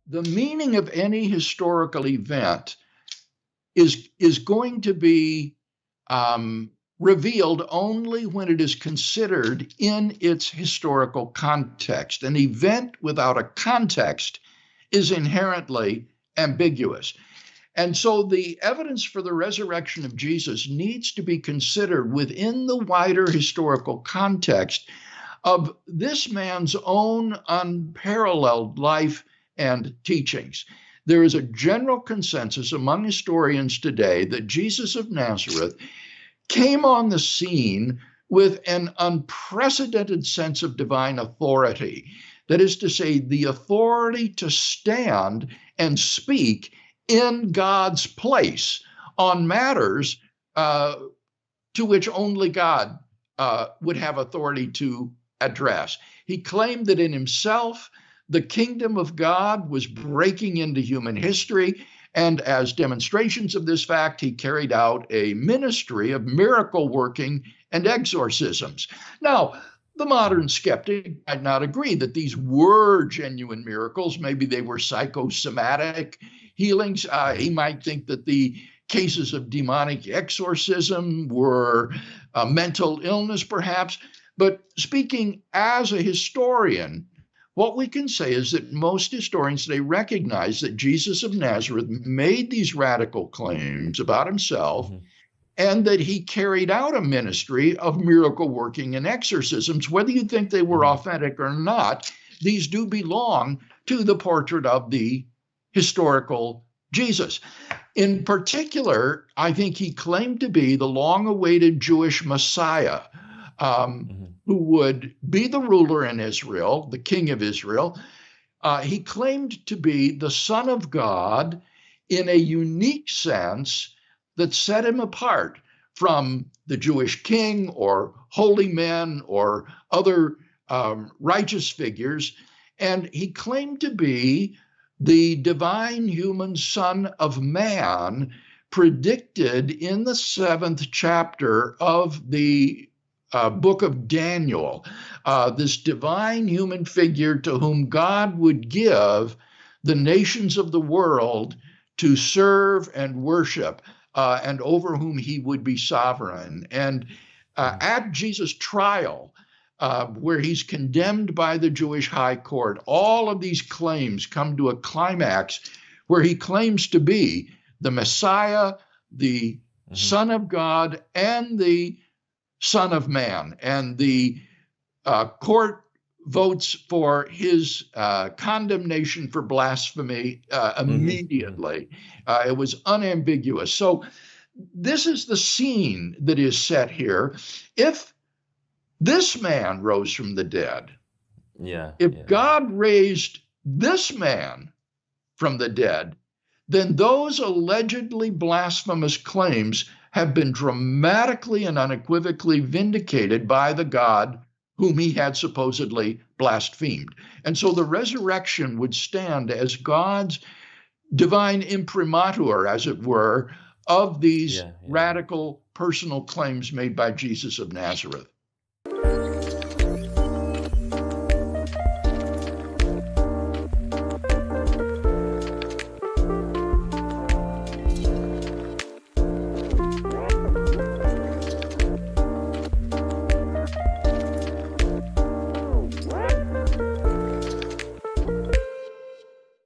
the meaning of any historical event is going to be revealed only when it is considered in its historical context. An event without a context is inherently ambiguous. And so the evidence for the resurrection of Jesus needs to be considered within the wider historical context of this man's own unparalleled life and teachings. There is a general consensus among historians today that Jesus of Nazareth came on the scene with an unprecedented sense of divine authority. That is to say, the authority to stand and speak in God's place on matters to which only God would have authority to address. He claimed that in himself, the kingdom of God was breaking into human history. And as demonstrations of this fact, he carried out a ministry of miracle working and exorcisms. Now, the modern skeptic might not agree that these were genuine miracles. Maybe they were psychosomatic healings. He might think that the cases of demonic exorcism were mental illness, perhaps. But speaking as a historian, what we can say is that most historians, they recognize that Jesus of Nazareth made these radical claims about himself, and that he carried out a ministry of miracle working and exorcisms. Whether you think they were authentic or not, these do belong to the portrait of the historical Jesus. In particular, I think he claimed to be the long-awaited Jewish Messiah, who would be the ruler in Israel, the king of Israel. He claimed to be the Son of God in a unique sense that set him apart from the Jewish king or holy men or other righteous figures. And he claimed to be the divine human Son of Man predicted in the 7th chapter of the book of Daniel, this divine human figure to whom God would give the nations of the world to serve and worship, and over whom he would be sovereign. And at Jesus' trial, where he's condemned by the Jewish high court, all of these claims come to a climax where he claims to be the Messiah, the Son of God, and the Son of Man. And the court votes for his condemnation for blasphemy immediately. It was unambiguous. So this is the scene that is set here. If this man rose from the dead, if God raised this man from the dead, then those allegedly blasphemous claims have been dramatically and unequivocally vindicated by the God whom he had supposedly blasphemed. And so the resurrection would stand as God's divine imprimatur, as it were, of these radical personal claims made by Jesus of Nazareth.